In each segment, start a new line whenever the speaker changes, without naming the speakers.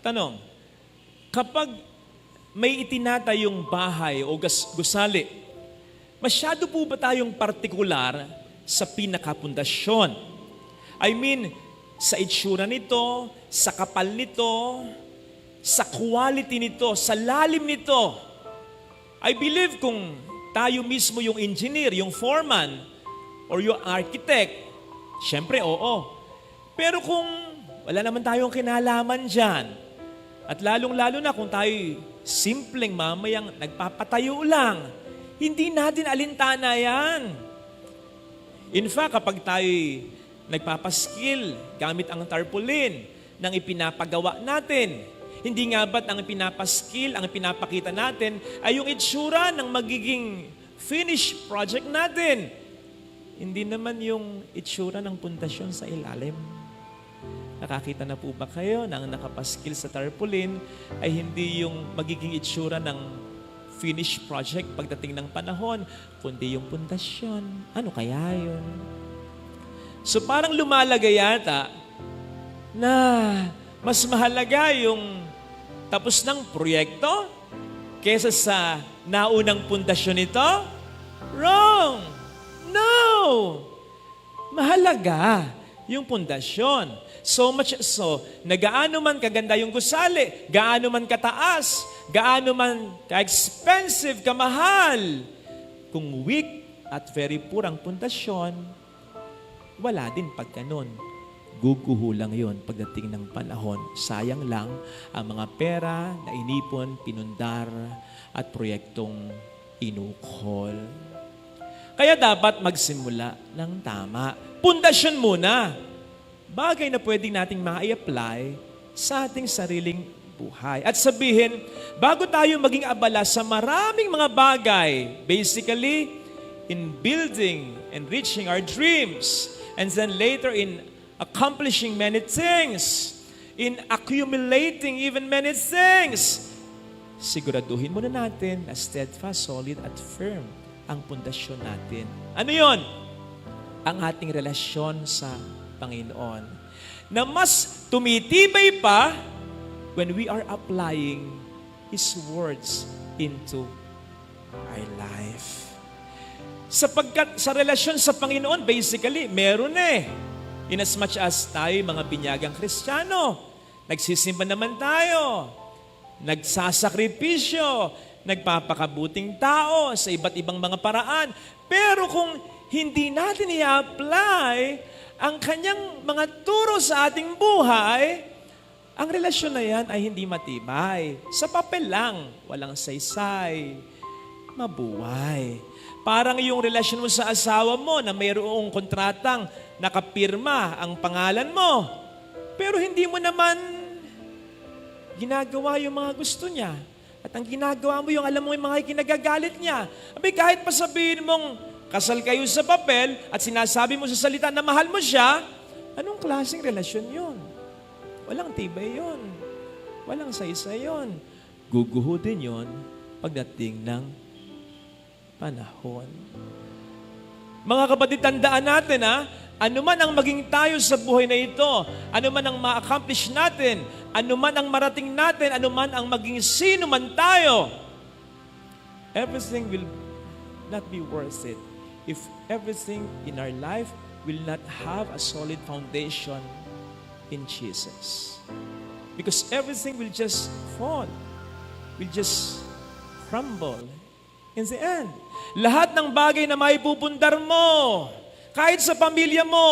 Tanong, kapag may itinatayong bahay o gusali, masyado po ba tayong partikular sa pinakapundasyon? I mean, sa itsura nito, sa kapal nito, sa quality nito, sa lalim nito. I believe kung tayo mismo yung engineer, yung foreman, or yung architect, syempre oo. Pero kung wala naman tayong kinalaman dyan, at lalong-lalo na kung tayo simpleng mamayang nagpapatayo lang, hindi natin alintana yan. In fact, kapag tayo nagpapaskil gamit ang tarpaulin ng ipinapagawa natin, hindi nga ba't ang pinapaskil, ang pinapakita natin ay yung itsura ng magiging finished project natin. Hindi naman yung itsura ng pundasyon sa ilalim. Nakakita na po ba kayo na ang nakapaskil sa tarpaulin ay hindi yung magiging itsura ng finished project pagdating ng panahon, kundi yung pundasyon. Ano kaya yun? So parang lumalagay yata na mas mahalaga yung tapos ng proyekto kesa sa naunang pundasyon nito? Wrong! No! Mahalaga yung pundasyon. So much so, na gaano man kaganda yung gusali, gaano man kataas, gaano man ka-expensive, kamahal, kung weak at very poor ang pundasyon, wala din pag ganun. Guguho lang yun pagdating ng panahon. Sayang lang ang mga pera na inipon, pinundar, at proyektong inukol. Kaya dapat magsimula ng tama. Pundasyon muna. Bagay na pwedeng nating ma-apply sa ating sariling buhay. At sabihin, bago tayo maging abala sa maraming mga bagay, basically, in building and reaching our dreams, and then later in accomplishing many things, in accumulating even many things, siguraduhin muna natin na steadfast, solid, at firm ang pundasyon natin. Ano yon? Ang ating relasyon sa Panginoon, na mas tumitibay pa when we are applying His words into our life. Sapagkat sa relasyon sa Panginoon, basically, meron in as much as tayo mga binyagang Kristiyano, nagsisimba naman tayo, nagsasakripisyo, nagpapakabuting tao sa iba't ibang mga paraan. Pero kung hindi natin i-apply ang kanyang mga turo sa ating buhay, ang relasyon na yan ay hindi matibay. Sa papel lang, walang saysay, mabuhay. Parang yung relasyon mo sa asawa mo na mayroong kontratang nakapirma ang pangalan mo, pero hindi mo naman ginagawa yung mga gusto niya. At ang ginagawa mo yung alam mo yung mga kinagagalit niya. Abay, kahit pa sabihin mong kasal kayo sa papel at sinasabi mo sa salita na mahal mo siya, anong klaseng relasyon yun? Walang tibay yun. Walang saysay yun. Guguho din yun pagdating ng panahon. Mga kapatid, tandaan natin ano man ang maging tayo sa buhay na ito, ano man ang ma-accomplish natin, ano man ang marating natin, ano man ang maging sino man tayo, everything will not be worth it if everything in our life will not have a solid foundation in Jesus. Because everything will just fall, will just crumble in the end. Lahat ng bagay na maipupundar mo, kahit sa pamilya mo,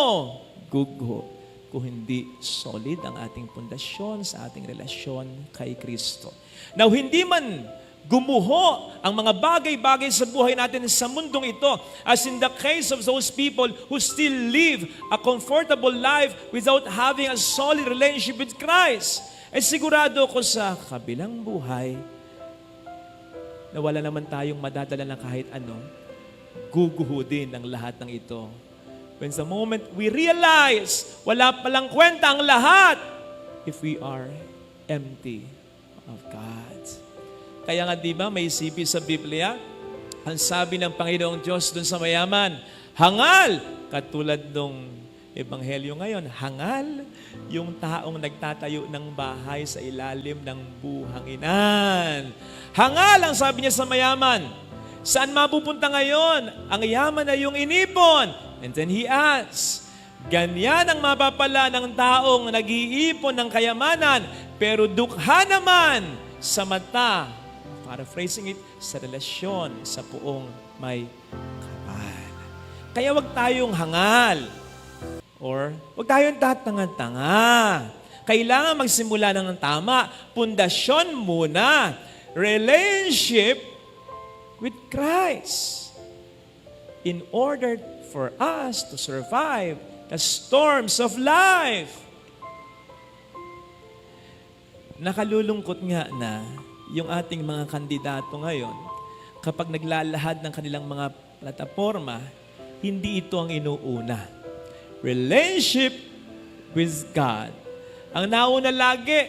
gugo kung hindi solid ang ating pundasyon sa ating relasyon kay Kristo. Now, hindi man gumuho ang mga bagay-bagay sa buhay natin sa mundong ito, as in the case of those people who still live a comfortable life without having a solid relationship with Christ, ay sigurado ko sa kabilang buhay na wala naman tayong madadala ng kahit ano, guguho din ang lahat ng ito. When the moment we realize, wala palang kwenta ang lahat if we are empty of God. Kaya nga, di ba, may isipin sa Biblia, ang sabi ng Panginoong Diyos dun sa mayaman, hangal, katulad nung Ebanghelyo ngayon, hangal yung taong nagtatayo ng bahay sa ilalim ng buhanginan. Hangal ang sabi niya sa mayaman. Saan mapupunta ngayon? Ang yaman na yung inipon. And then he asks, ganyan ang mapapala ng taong nag-iipon ng kayamanan, pero dukha naman sa mata, paraphrasing it, sa relasyon sa puong may kapal. Kaya wag tayong hangal or wag tayong tatanga-tanga. Kailangan magsimula ng tama. Pundasyon muna. Relationship with Christ. In order for us to survive the storms of life. Nakalulungkot nga na yung ating mga kandidato ngayon, kapag naglalahad ng kanilang mga plataforma, hindi ito ang inuuna. Relationship with God. Ang nauna lagi,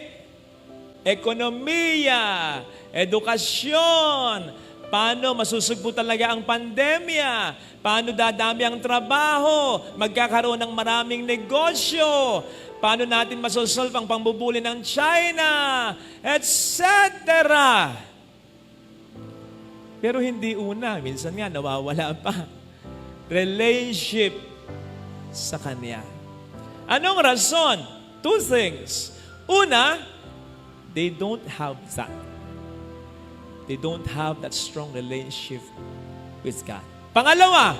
ekonomiya, edukasyon, paano masusugpo talaga ang pandemya, paano dadami ang trabaho, magkakaroon ng maraming negosyo, paano natin masosolve ang pambubuli ng China, etc. Pero hindi una, minsan nga nawawala pa. Relationship sa Kanya. Anong rason? Two things. Una, they don't have that. They don't have that strong relationship with God. Pangalawa,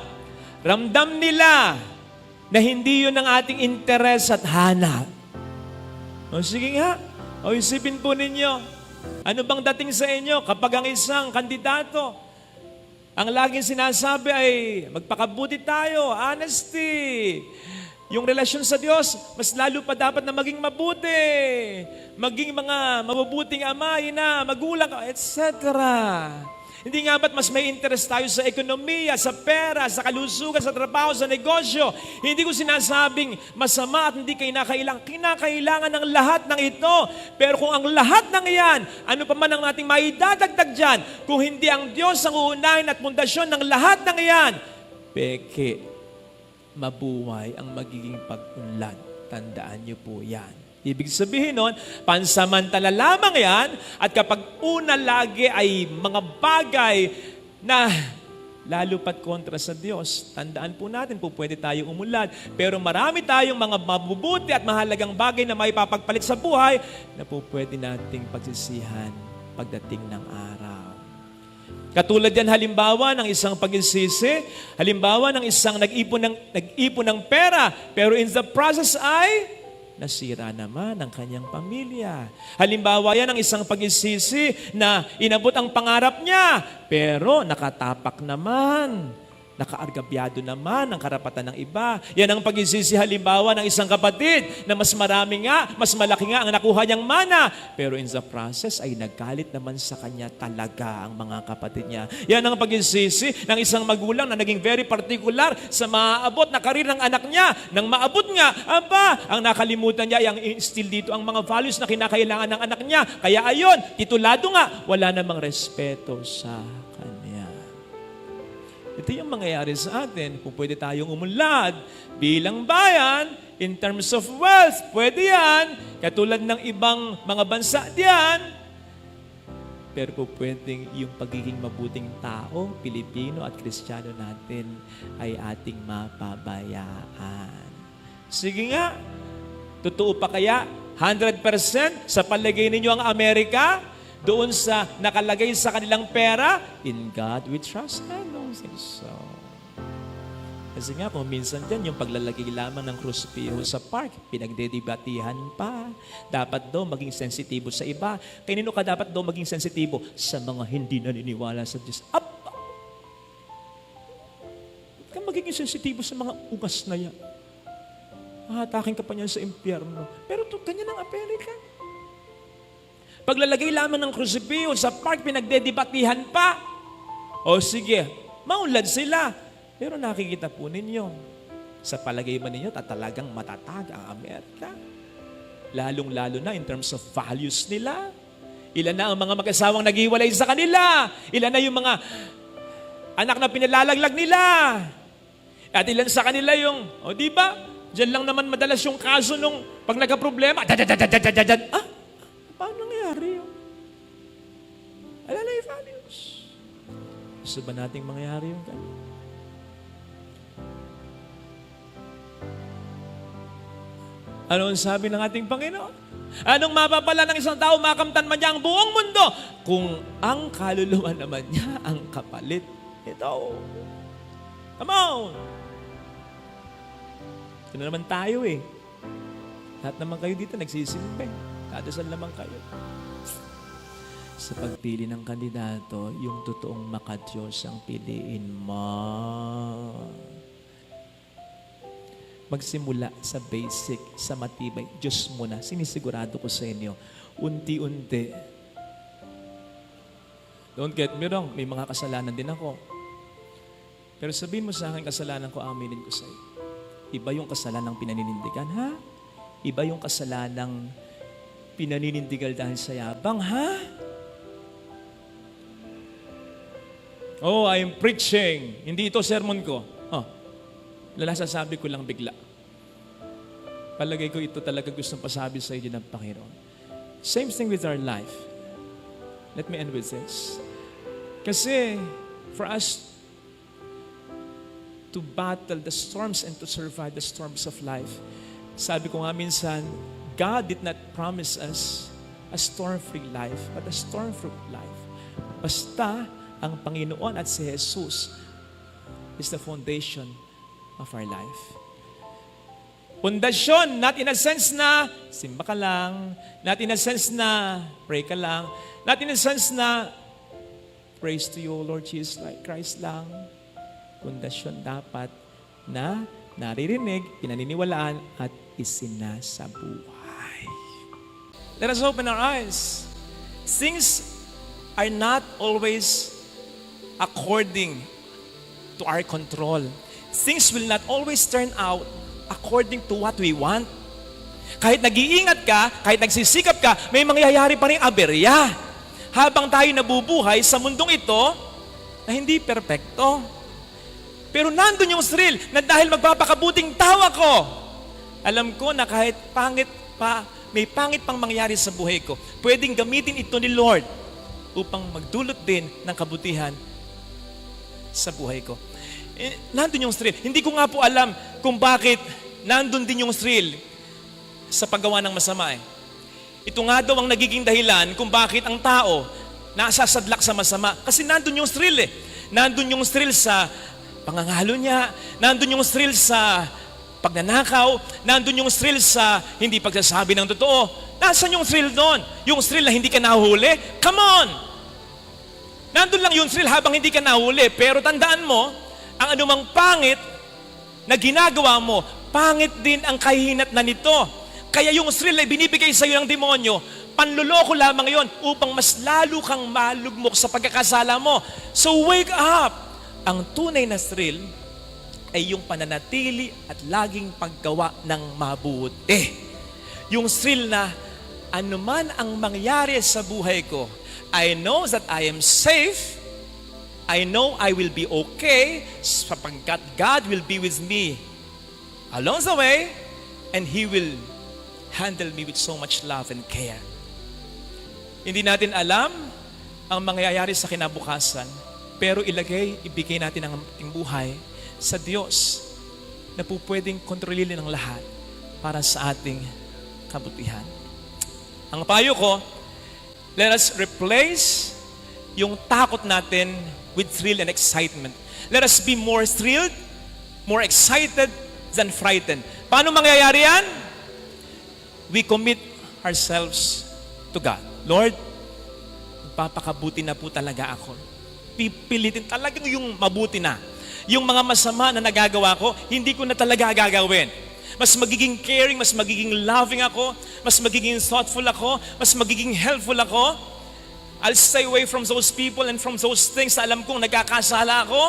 ramdam nila na hindi yun ang ating interes at hanap. O sige nga, o isipin po ninyo, ano bang dating sa inyo kapag ang isang kandidato, ang laging sinasabi ay magpakabuti tayo, honesty, yung relasyon sa Diyos, mas lalo pa dapat na maging mabuti, maging mga mabubuting ama, ina, magulang, etc. Hindi nga ba't mas may interest tayo sa ekonomiya, sa pera, sa kalusugan, sa trabaho, sa negosyo? Hindi ko sinasabing masama at hindi kinakailangan. Kinakailangan ng lahat ng ito. Pero kung ang lahat ng iyan, ano pa man ang ating maidadagdag dyan, kung hindi ang Diyos ang uunahin at pundasyon ng lahat ng iyan, peke, mabuhay ang magiging pag-unlad. Tandaan niyo po yan. Ibig sabihin nun, pansamantala lamang yan, at kapag una lagi ay mga bagay na lalo pat kontra sa Diyos, tandaan po natin po pwede tayong umulad. Pero marami tayong mga mabubuti at mahalagang bagay na may papagpalit sa buhay na po pwede nating pagsisihan pagdating ng araw. Katulad yan halimbawa ng isang pagsisisi, halimbawa ng isang nag-ipon ng pera, pero in the process ay nasira naman ang kanyang pamilya. Halimbawa yan ang isang pagsisisi na inabot ang pangarap niya, pero nakatapak naman, nakaargabyado naman ang karapatan ng iba. Yan ang pagsisisi halimbawa ng isang kapatid na mas marami nga, mas malaki nga ang nakuha niyang mana, pero in the process ay naggalit naman sa kanya talaga ang mga kapatid niya. Yan ang pagsisisi ng isang magulang na naging very particular sa maaabot na karir ng anak niya. Nang maabot nga, ang nakalimutan niya ay ang instill dito ang mga values na kinakailangan ng anak niya. Kaya ayon, titulado nga, wala namang respeto sa kanya. Ito yung mangyayari sa atin. Kung pwede tayong umunlad bilang bayan, in terms of wealth, pwede yan. Katulad ng ibang mga bansa diyan. Pero kung pwedeng yung pagiging mabuting tao, Pilipino at Kristiyano natin ay ating mapabayaan. Sige nga, totoo pa kaya 100% sa palagay ninyo ang Amerika doon sa nakalagay sa kanilang pera? In God we trust. I don't think so. Kasi nga kung minsan dyan, yung paglalagay lamang ng krusipiho sa park, pinagdedebatihan pa. Dapat daw maging sensitibo sa iba. Kanino ka dapat daw maging sensitibo? Sa mga hindi naniniwala sa Diyos. Ba't ka magiging sensitibo sa mga ugas na yan? Hatakin ka pa niyan sa impyerno. Pero ganyan ang Amerika. Paglalagay lamang ng krusipiho sa park, pinagdedebatihan pa. O sige, maunlad sila. Pero nakikita po ninyo, sa palagay ba ninyo, talagang matatag ang Amerika? Lalong-lalo na in terms of values nila. Ilan na ang mga mag-asawang naghiwalay sa kanila? Ilan na yung mga anak na pinalalaglag nila? At ilan sa kanila yung, di ba? Diyan lang naman madalas yung kaso nung pag nagka-problema, paano nangyari yun? Alalay values. Gusto ba nating mangyari yung ganun? Ano ang sabi ng ating Panginoon? Anong mapapala ng isang tao, makamtan man niya ang buong mundo, kung ang kaluluwa naman niya ang kapalit ito. Come on! Ito na naman tayo eh. Lahat naman kayo dito nagsisilbi. Dadasal naman kayo. Sa pagpili ng kandidato, yung totoong makadiyos ang piliin mo. Magsimula sa basic, sa matibay. Diyos muna. Sinisigurado ko sa inyo. Unti-unti. Don't get me wrong. May mga kasalanan din ako. Pero sabihin mo sa akin, kasalanan ko, aminin ko sa iyo. Iba yung kasalanang pinaninindigan, ha? Iba yung kasalanang pinaninindigal dahil sa yabang, ha? Oh, I am preaching. Hindi ito sermon ko. Lalasasabi ko lang bigla. Palagay ko ito talaga gustong pasabi sa iyo ng Panginoon. Same thing with our life. Let me end with this. Kasi for us to battle the storms and to survive the storms of life, sabi ko nga minsan, God did not promise us a storm-free life, but a storm-proof life. Basta ang Panginoon at si Jesus is the foundation of our life. Pundasyon, not in a sense na simba ka lang, not in a sense na pray ka lang, not in a sense na praise to you, Lord Jesus Christ lang. Pundasyon dapat na naririnig, pinaniniwalaan at isinasabuhay. Let us open our eyes. Things are not always according to our control. Things will not always turn out according to what we want. Kahit nag-iingat ka, kahit nagsisikap ka, may mangyayari pa rin aberya. Habang tayo nabubuhay sa mundong ito na hindi perpekto. Pero nandun yung thrill na dahil magpapakabuting tao ako, alam ko na kahit pangit pa, may pangit pang mangyari sa buhay ko, pwedeng gamitin ito ni Lord upang magdulot din ng kabutihan sa buhay ko. Nandun yung thrill. Hindi ko nga po alam kung bakit nandun din yung thrill sa paggawa ng masama. Ito nga daw ang nagiging dahilan kung bakit ang tao nasasadlak sa masama. Kasi nandun yung thrill eh. Nandun yung thrill sa pangangalo niya. Nandun yung thrill sa pagnanakaw. Nandun yung thrill sa hindi pagsasabi ng totoo. Nasaan yung thrill doon? Yung thrill na hindi ka nahuli? Come on! Nandun lang yung thrill habang hindi ka nahuli. Pero tandaan mo, ang anumang pangit na ginagawa mo, pangit din ang kahinat na nito. Kaya yung thrill ay binibigay sa iyo ng demonyo, panluloko lamang yon upang mas lalo kang malugmok sa pagkakasala mo. So wake up! Ang tunay na thrill ay yung pananatili at laging paggawa ng mabuti. Yung thrill na anuman ang mangyari sa buhay ko, I know that I am safe. I know I will be okay sapagkat God will be with me along the way and He will handle me with so much love and care. Hindi natin alam ang mangyayari sa kinabukasan, pero ibigay natin ang ating buhay sa Diyos na po pwedeng kontrolin ng lahat para sa ating kabutihan. Ang payo ko, let us replace yung takot natin with thrill and excitement. Let us be more thrilled, more excited than frightened. Paano mangyayari yan? We commit ourselves to God. Lord, magpapakabuti na po talaga ako. Pipilitin talagang yung mabuti na. Yung mga masama na nagagawa ko, hindi ko na talaga gagawin. Mas magiging caring, mas magiging loving ako, mas magiging thoughtful ako, mas magiging helpful ako. I'll stay away from those people and from those things na alam kong nagkakasala ako.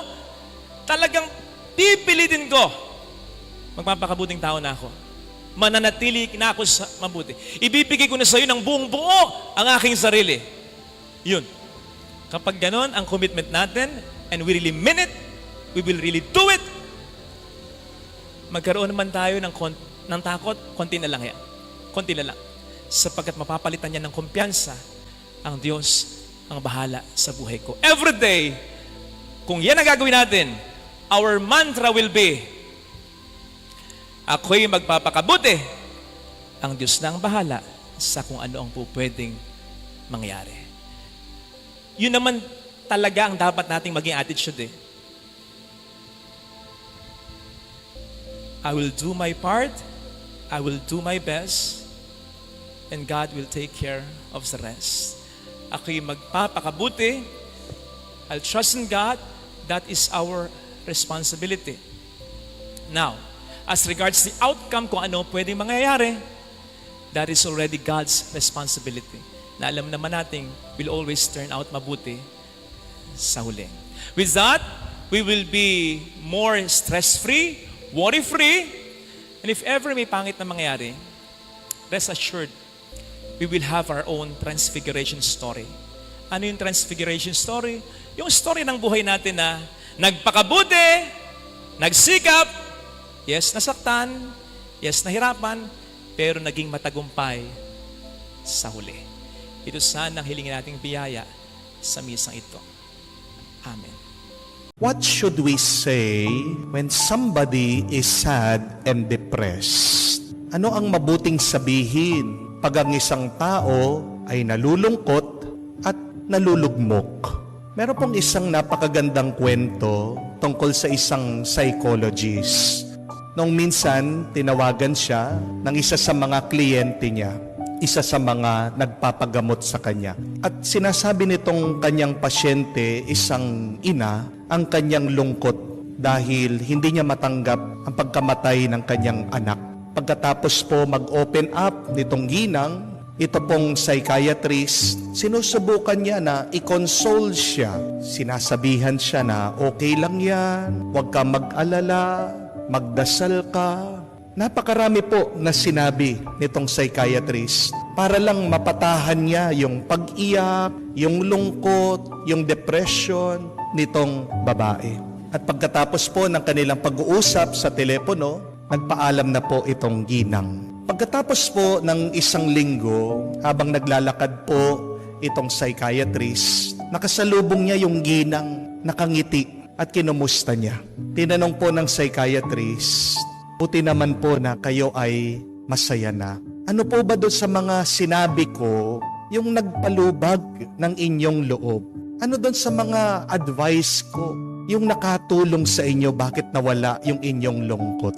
Talagang pipilitin ko. Magpapakabuting tao na ako. Mananatili na ako sa mabuti. Ibibigay ko na sa iyo ng buong buo ang aking sarili. Yun. Kapag ganon ang commitment natin and we really mean it, we will really do it, magkaroon naman tayo ng takot, konti na lang yan. Konti na lang. Sapagkat mapapalitan niya ng kumpiyansa, ang Diyos ang bahala sa buhay ko. Every day, kung yan ang gagawin natin, our mantra will be, ako'y magpapakabuti, ang Diyos na ang bahala sa kung ano ang pwedeng mangyari. Yun naman talaga ang dapat nating maging attitude eh. I will do my part, I will do my best, and God will take care of the rest. Ako'y magpapakabuti, I'll trust in God, that is our responsibility. Now, as regards the outcome kung ano pwedeng mangyayari, that is already God's responsibility. Na alam naman natin, will always turn out mabuti sa huli. With that, we will be more stress-free, worry-free, and if ever may pangit na mangyari, rest assured, we will have our own transfiguration story. Ano yung transfiguration story? Yung story ng buhay natin na nagpakabuti, nagsikap, yes, nasaktan, yes, nahirapan, pero naging matagumpay sa huli. Ito sana ang hilingin nating biyaya sa misang ito. Amen.
What should we say when somebody is sad and depressed? Ano ang mabuting sabihin pag ang isang tao ay nalulungkot at nalulugmok? Meron pong isang napakagandang kwento tungkol sa isang psychologist. Nung minsan, tinawagan siya ng isa sa mga kliyente niya, isa sa mga nagpapagamot sa kanya. At sinasabi nitong kanyang pasyente, isang ina, ang kanyang lungkot dahil hindi niya matanggap ang pagkamatay ng kanyang anak. Pagkatapos po mag-open up nitong ginang, ito pong psychiatrist, sinusubukan niya na i-console siya. Sinasabihan siya na okay lang yan, huwag ka mag-alala, magdasal ka. Napakarami po na sinabi nitong psychiatrist para lang mapatahan niya yung pag-iyak, yung lungkot, yung depression nitong babae. At pagkatapos po ng kanilang pag-uusap sa telepono, nagpaalam na po itong ginang. Pagkatapos po ng isang linggo, habang naglalakad po itong psychiatrist, nakasalubong niya yung ginang, nakangiti at kinumusta niya. Tinanong po ng psychiatrist, buti naman po na kayo ay masaya na. Ano po ba doon sa mga sinabi ko yung nagpalubag ng inyong loob? Ano doon sa mga advice ko yung nakatulong sa inyo bakit nawala yung inyong lungkot?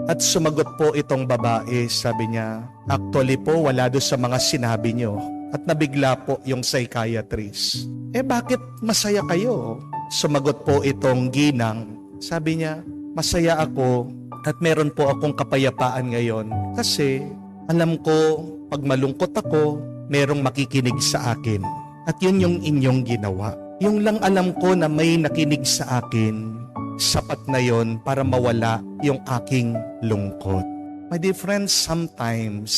At sumagot po itong babae, sabi niya, actually po wala doon sa mga sinabi nyo. At nabigla po yung psychiatrist. Bakit masaya kayo? Sumagot po itong ginang, sabi niya, masaya ako at meron po akong kapayapaan ngayon kasi alam ko pag malungkot ako, merong makikinig sa akin. At yun yung inyong ginawa. Yung lang alam ko na may nakinig sa akin, sapat na yon para mawala yung aking lungkot. My dear friends, sometimes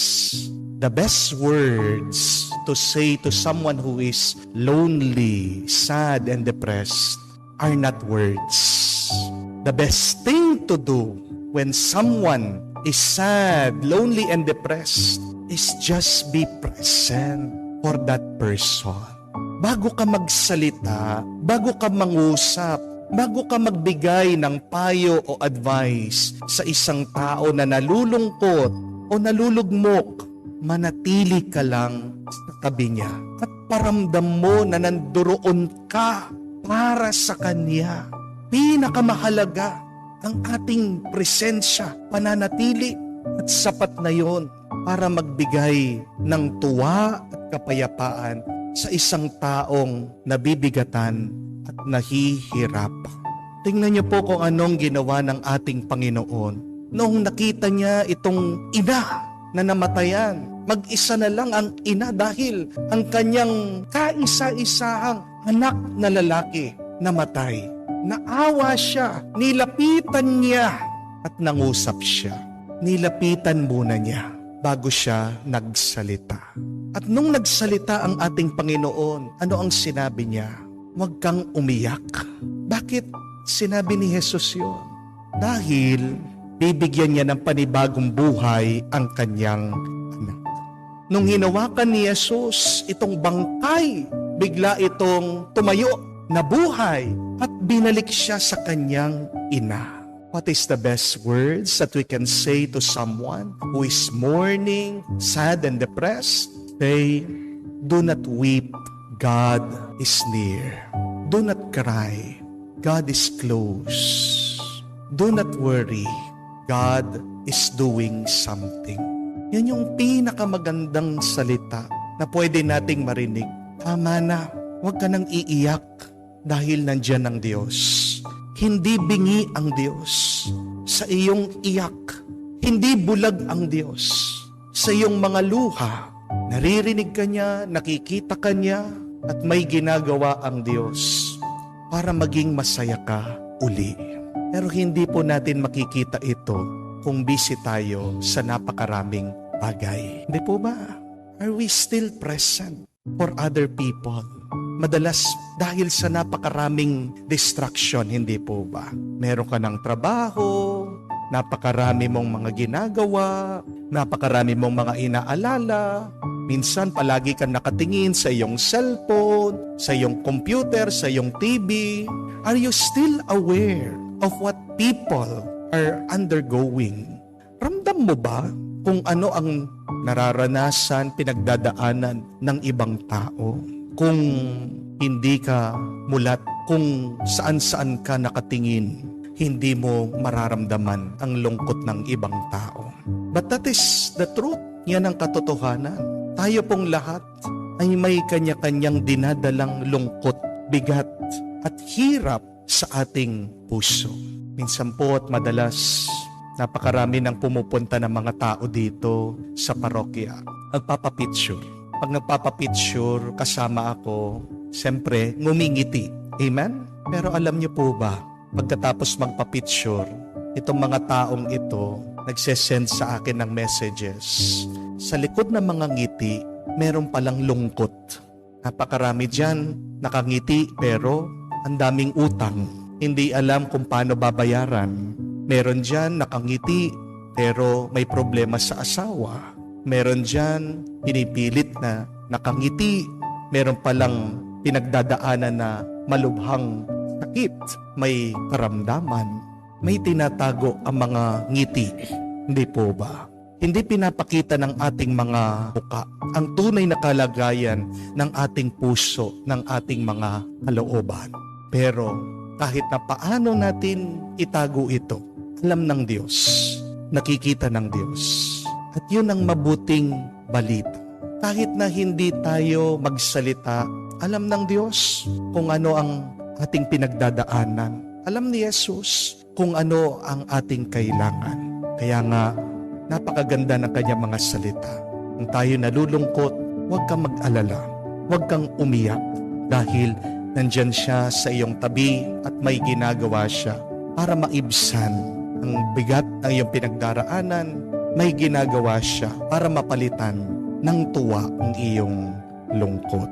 the best words to say to someone who is lonely, sad, and depressed are not words. The best thing to do when someone is sad, lonely, and depressed is just be present for that person. Bago ka magsalita, bago ka mangusap, bago ka magbigay ng payo o advice sa isang tao na nalulungkot o nalulugmok, manatili ka lang sa tabi niya at paramdam mo na nanduroon ka para sa kanya. Pinakamahalaga ang ating presensya, pananatili at sapat na yon para magbigay ng tuwa at kapayapaan sa isang taong nabibigatan at nahihirapan. Tingnan niyo po kung anong ginawa ng ating Panginoon. Noong nakita niya itong ina na namatayan, mag-isa na lang ang ina dahil ang kanyang kaisa-isahang anak na lalaki namatay. Naawa siya, nilapitan niya at nangusap siya. Nilapitan muna niya bago siya nagsalita. At nung nagsalita ang ating Panginoon, ano ang sinabi niya? Huwag kang umiyak. Bakit sinabi ni Jesus yun? Dahil bibigyan niya ng panibagong buhay ang kanyang anak. Nung hinawakan ni Jesus itong bangkay, bigla itong tumayo, nabuhay, at binalik siya sa kanyang ina. What is the best words that we can say to someone who is mourning, sad, and depressed? Say, do not weep, God is near. Do not cry, God is close. Do not worry, God is doing something. Yan yung pinakamagandang salita na pwede nating marinig. Tama na, huwag ka nang iiyak dahil nandyan ang Diyos. Hindi bingi ang Diyos sa iyong iyak. Hindi bulag ang Diyos sa iyong mga luha. Naririnig ka niya, nakikita ka niya, at may ginagawa ang Diyos para maging masaya ka uli. Pero hindi po natin makikita ito kung busy tayo sa napakaraming bagay. Hindi po ba? Are we still present for other people? Madalas dahil sa napakaraming distraction, hindi po ba? Meron ka ng trabaho, napakarami mong mga ginagawa, napakarami mong mga inaalala. Minsan palagi kang nakatingin sa iyong cellphone, sa iyong computer, sa iyong TV. Are you still aware of what people are undergoing? Ramdam mo ba kung ano ang nararanasan, pinagdadaanan ng ibang tao? Kung hindi ka mulat, kung saan-saan ka nakatingin, hindi mo mararamdaman ang lungkot ng ibang tao. But that is the truth. Yan ang katotohanan. Tayo pong lahat ay may kanya-kanyang dinadalang lungkot, bigat, at hirap sa ating puso. Minsan po at madalas, napakarami ng pumupunta ng mga tao dito sa parokya. Nagpapapicture. Pag nagpapapicture, kasama ako, siyempre, ngumingiti. Amen? Pero alam niyo po ba, pagkatapos magpapicture, itong mga taong ito, nagsesend sa akin ng messages. Sa likod ng mga ngiti, meron palang lungkot. Napakarami dyan, nakangiti, pero ang daming utang. Hindi alam kung paano babayaran. Meron dyan, nakangiti, pero may problema sa asawa. Meron dyan, pinipilit na nakangiti. Meron palang pinagdadaanan na malubhang sakit. May karamdaman. May tinatago ang mga ngiti. Hindi po ba? Hindi pinapakita ng ating mga muka ang tunay na kalagayan ng ating puso, ng ating mga kalooban. Pero kahit na paano natin itago ito, alam ng Diyos, nakikita ng Diyos. At yun ang mabuting balita. Kahit na hindi tayo magsalita, alam ng Diyos kung ano ang ating pinagdadaanan. Alam ni Jesus kung ano ang ating kailangan. Kaya nga, napakaganda ng kanyang mga salita. Kung tayo nalulungkot, huwag kang mag-alala. Huwag kang umiyak dahil nandyan siya sa iyong tabi at may ginagawa siya para maibsan ang bigat ng iyong pinagdaraanan. May ginagawa siya para mapalitan ng tuwa ang iyong lungkot.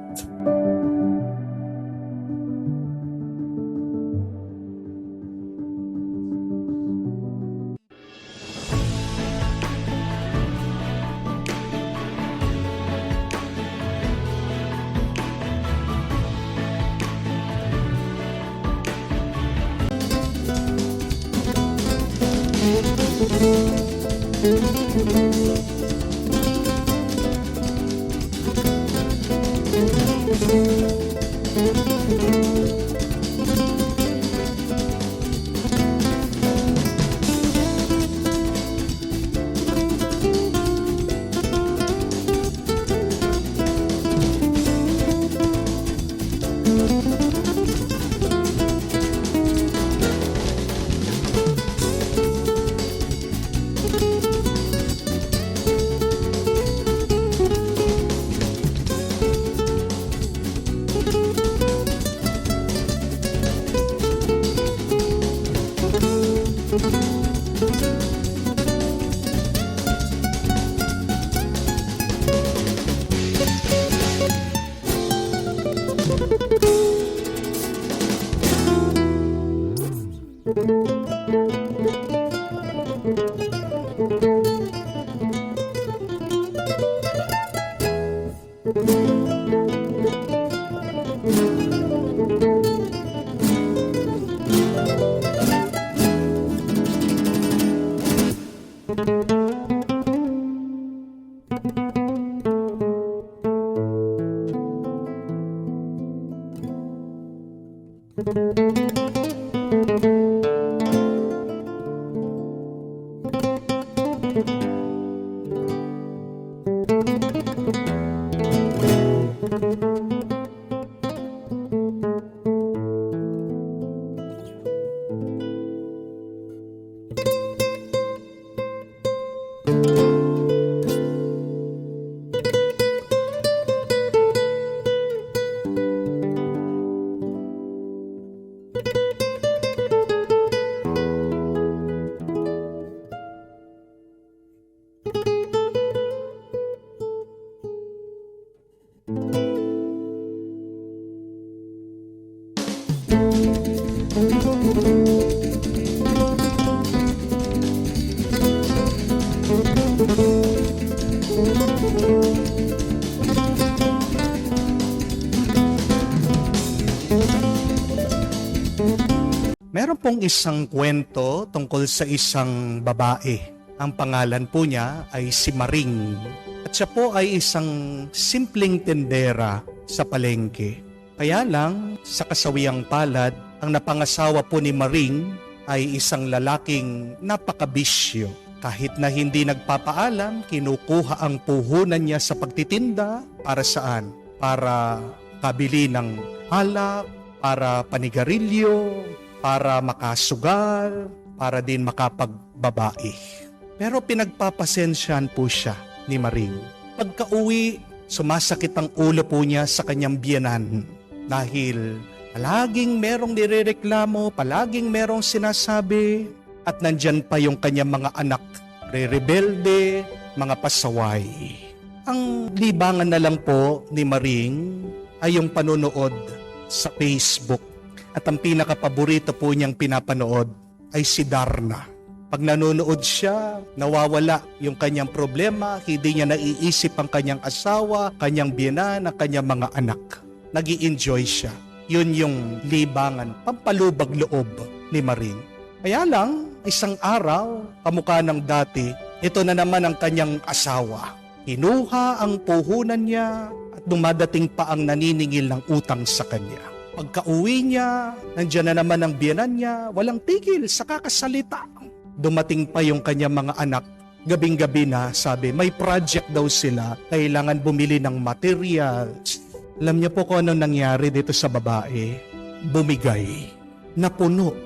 Meron pong isang kwento tungkol sa isang babae. Ang pangalan po niya ay si Maring. At siya po ay isang simpleng tendera sa palengke. Kaya lang, sa kasawiang palad, ang napangasawa po ni Maring ay isang lalaking napakabisyo. Kahit na hindi nagpapaalam, kinukuha ang puhunan niya sa pagtitinda. Para saan? Para kabili ng alak, para panigarilyo, para makasugal, para din makapagbabae. Pero pinagpapasensyahan po siya ni Maring. Pagka-uwi, sumasakit ang ulo po niya sa kanyang biyenan dahil palaging merong nirereklamo, palaging merong sinasabi, at nandyan pa yung kanyang mga anak, re-rebelde, mga pasaway. Ang libangan na lang po ni Maring ay yung panonood sa Facebook. At ang pinakapaborito po niyang pinapanood ay si Darna. Pag nanonood siya, nawawala yung kanyang problema, hindi niya naiisip ang kanyang asawa, kanyang biyenan, ang kanyang mga anak. Nag-i-enjoy siya. Yun yung libangan, pampalubag loob ni Maring. Kaya lang, isang araw, kamukha ng dati, ito na naman ang kanyang asawa. Kinuha ang puhunan niya at dumadating pa ang naniningil ng utang sa kanya. Pagka-uwi niya, nandiyan na naman ang biyenan niya, walang tigil sa kakasalita. Dumating pa yung kanyang mga anak, gabing-gabi na, sabi, may project daw sila, kailangan bumili ng materials. Alam niyo po kung anong nangyari dito sa babae? Bumigay, napuno.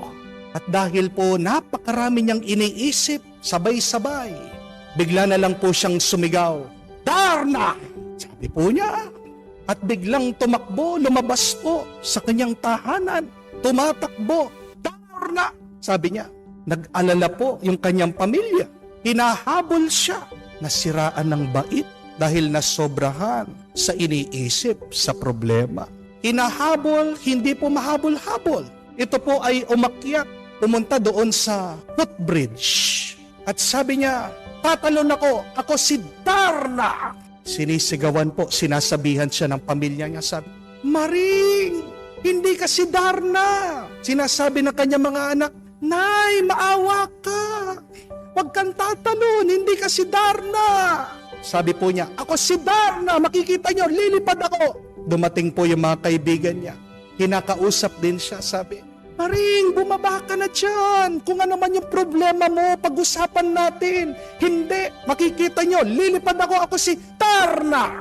At dahil po napakarami niyang iniisip, sabay-sabay, bigla na lang po siyang sumigaw, Darna! Sabi po niya, at biglang tumakbo, lumabas po sa kanyang tahanan. Tumatakbo, Darna! Sabi niya, nag-alala po yung kanyang pamilya. Hinahabol siya. Nasiraan ng bait dahil nasobrahan sa iniisip, sa problema. Hinahabol, hindi po mahabol-habol. Ito po ay umakyat, pumunta doon sa footbridge. At sabi niya, tatalon ako si Darna! Sinisigawan po, sinasabihan siya ng pamilya niya, sabi, Maring, hindi ka si Darna. Sinasabi ng kanyang mga anak, Nay, maawa ka. Huwag kang tatalon, hindi ka si Darna. Sabi po niya, ako si Darna, makikita niyo, lilipad ako. Dumating po yung mga kaibigan niya. Kinakausap din siya, sabi, Maring, bumaba ka na dyan. Kung ano man yung problema mo, pag-usapan natin. Hindi, makikita nyo, lilipad ako si Darna.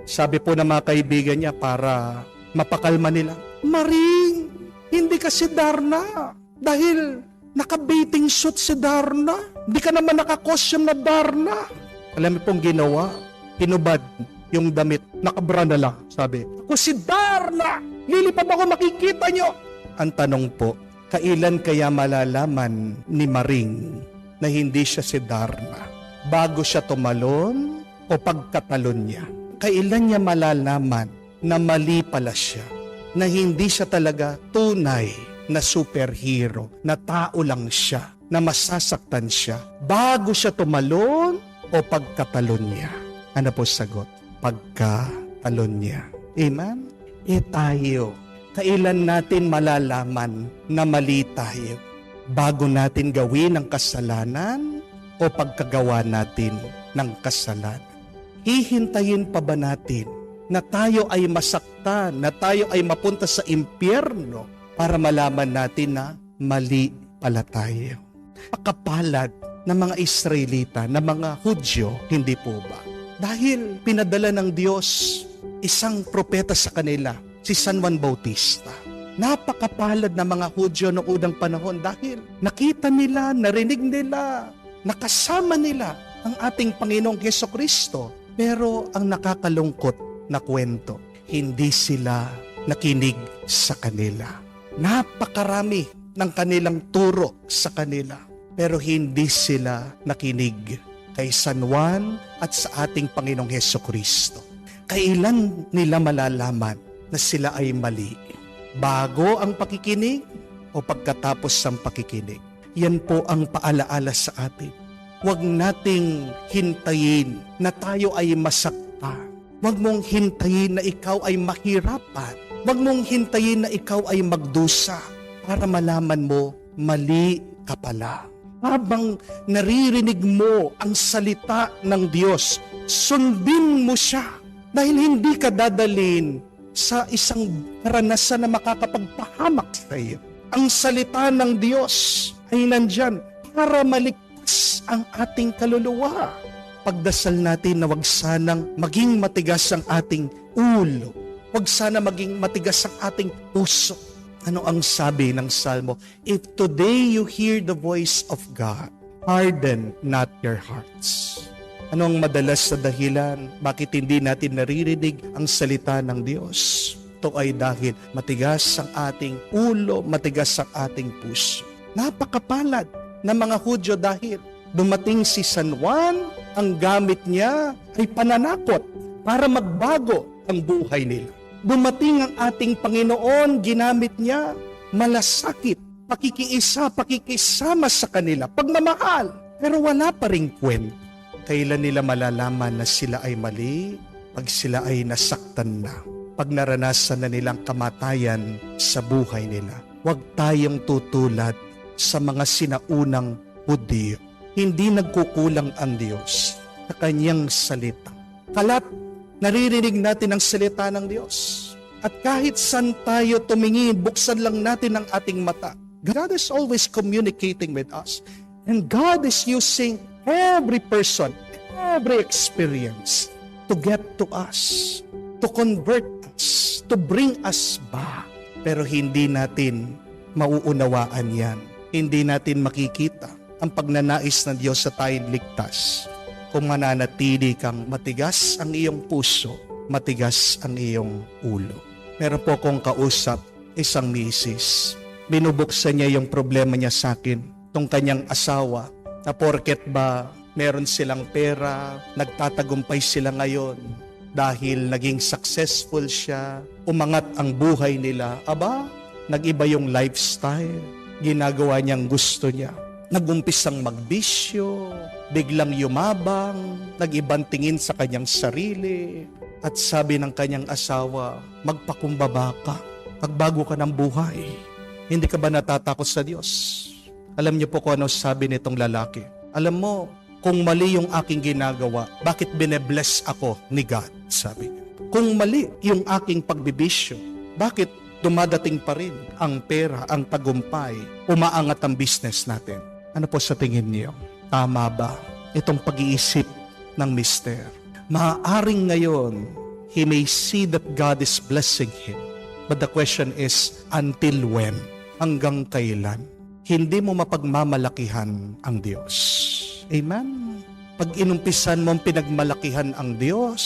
Sabi po ng mga kaibigan niya para mapakalma nila, Maring, hindi ka si Darna. Dahil naka-bathing suit si Darna. Hindi ka naman naka-costume na Darna. Alam mo pong ginawa, hinubad yung damit, nakabra na lang. Sabi, ako si Darna, lilipad ako, makikita nyo. Ang tanong po, kailan kaya malalaman ni Maring na hindi siya si Darna? Bago siya tumalon o pagkatalon niya? Kailan niya malalaman na mali pala siya? Na hindi siya talaga tunay na superhero, na tao lang siya, na masasaktan siya? Bago siya tumalon o pagkatalon niya? Ano po sagot? Pagkatalon niya. Amen? Tayo, kailan natin malalaman na mali tayo? Bago natin gawin ang kasalanan o o pagkagawa natin ng kasalanan? Hihintayin pa ba natin na tayo ay masaktan, na tayo ay mapunta sa impyerno para malaman natin na mali pala tayo? Pakapalad ng mga Israelita, ng mga Hudyo, hindi po ba? Dahil pinadala ng Diyos isang propeta sa kanila, si San Juan Bautista. Napakapalad na mga Hudyo noong unang panahon dahil nakita nila, narinig nila, nakasama nila ang ating Panginoong Jesucristo. Pero ang nakakalungkot na kwento, hindi sila nakinig sa kanila. Napakarami ng kanilang turo sa kanila, pero hindi sila nakinig kay San Juan at sa ating Panginoong Jesucristo. Kailan nila malalaman na sila ay mali? Bago ang pakikinig o pagkatapos ng pakikinig? Yan po ang paalaala sa atin. Huwag nating hintayin na tayo ay masakta. Huwag mong hintayin na ikaw ay mahirapan. Huwag mong hintayin na ikaw ay magdusa para malaman mo mali ka pala. Habang naririnig mo ang salita ng Diyos, sundin mo siya dahil hindi ka dadalhin sa isang karanasan na makakapagpahamak sa iyo. Ang salita ng Diyos ay nandyan para maligtas ang ating kaluluwa. Pagdasal natin na wag sanang maging matigas ang ating ulo. Wag sana maging matigas ang ating puso. Ano ang sabi ng Salmo? If today you hear the voice of God, harden not your hearts. Ano ang madalas na dahilan bakit hindi natin naririnig ang salita ng Diyos? Ito ay dahil matigas ang ating ulo, matigas ang ating puso. Napakapalad ng mga Hudyo dahil dumating si San Juan, ang gamit niya ay pananakot para magbago ang buhay nila. Dumating ang ating Panginoon, ginamit niya malasakit, pakikiisa, pakikisama sa kanila, pagmamahal. Pero wala pa ring kwento. Kailan nila malalaman na sila ay mali? Pag sila ay nasaktan na. Pag naranasan na nilang kamatayan sa buhay nila. Huwag tayong tutulad sa mga sinaunang Hudyo. Hindi nagkukulang ang Diyos sa kanyang salita. Kalat naririnig natin ang salita ng Diyos. At kahit saan tayo tumingin, buksan lang natin ang ating mata. God is always communicating with us. And God is using every person, every experience to get to us, to convert us, to bring us back. Pero hindi natin mauunawaan yan. Hindi natin makikita ang pagnanais ng Diyos sa tayong ligtas. Kung mananatili kang matigas ang iyong puso, matigas ang iyong ulo. Meron po akong kausap, isang misis. Binubuksan niya yung problema niya sa akin, tong kanyang asawa, na porket ba meron silang pera, nagtatagumpay sila ngayon, dahil naging successful siya, umangat ang buhay nila, aba, nag-iba yung lifestyle, ginagawa niyang gusto niya. Nagumpisang magbisyo, biglang yumabang, nag-ibang tingin sa kanyang sarili, at sabi ng kanyang asawa, magpakumbaba ka, magbago ka ng buhay. Hindi ka ba natatakot sa Diyos? Alam niyo po kung ano sabi nitong lalaki. Alam mo, kung mali yung aking ginagawa, bakit binebless ako ni God? Sabi niya. Kung mali yung aking pagbibisyo, bakit dumadating pa rin ang pera, ang tagumpay, umaangat ang business natin? Ano po sa tingin niyo? Tama ba itong pag-iisip ng mister? Maaaring ngayon, he may see that God is blessing him. But the question is, until when? Hanggang kailan? Hindi mo mapagmamalakihan ang Diyos. Amen? Pag inumpisan mo pinagmalakihan ang Diyos,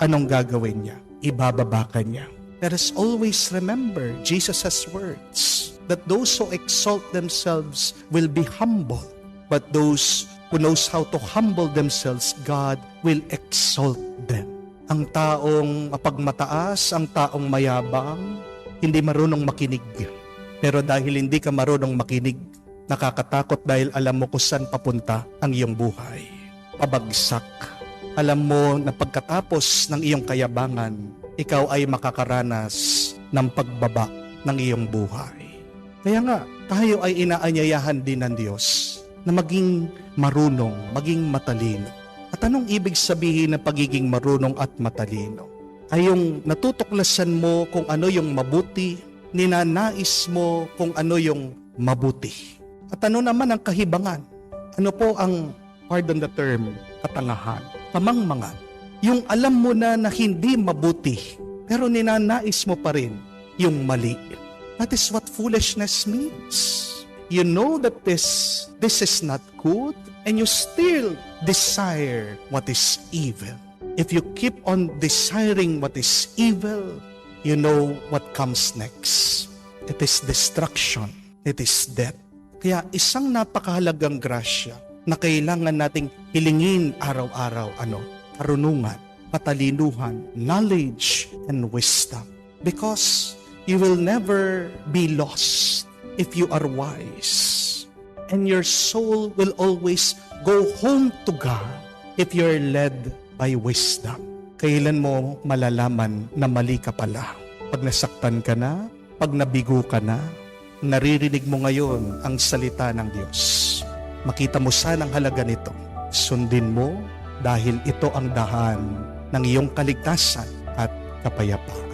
anong gagawin niya? Ibababa ka niya. Let us always remember Jesus' words that those who exalt themselves will be humble, but those who knows how to humble themselves, God will exalt them. Ang taong mapagmataas, ang taong mayabang, hindi marunong makinig. Pero dahil hindi ka marunong makinig, nakakatakot dahil alam mo kung saan papunta ang iyong buhay. Pabagsak. Alam mo na pagkatapos ng iyong kayabangan, ikaw ay makakaranas ng pagbaba ng iyong buhay. Kaya nga, tayo ay inaanyayahan din ng Diyos na maging marunong, maging matalino. At anong ibig sabihin ng pagiging marunong at matalino? Ay yung natutuklasan mo kung ano yung mabuti, ninanais mo kung ano yung mabuti. At ano naman ang kahibangan? Ano po ang, pardon the term, katangahan, kamangmangan? Yung alam mo na hindi mabuti, pero ninanais mo pa rin yung mali. That is what foolishness means. You know that this is not good, and you still desire what is evil. If you keep on desiring what is evil, you know what comes next. It is destruction. It is death. Kaya isang napakahalagang grasya na kailangan nating hilingin araw-araw, karunungan, katalinuhan, knowledge, and wisdom. Because you will never be lost if you are wise. And your soul will always go home to God if you're led by wisdom. Kailan mo malalaman na mali ka pala? Pag nasaktan ka na, pag nabigo ka na, naririnig mo ngayon ang salita ng Diyos. Makita mo sana ang halaga nito. Sundin mo dahil ito ang dahan ng iyong kaligtasan at kapayapaan.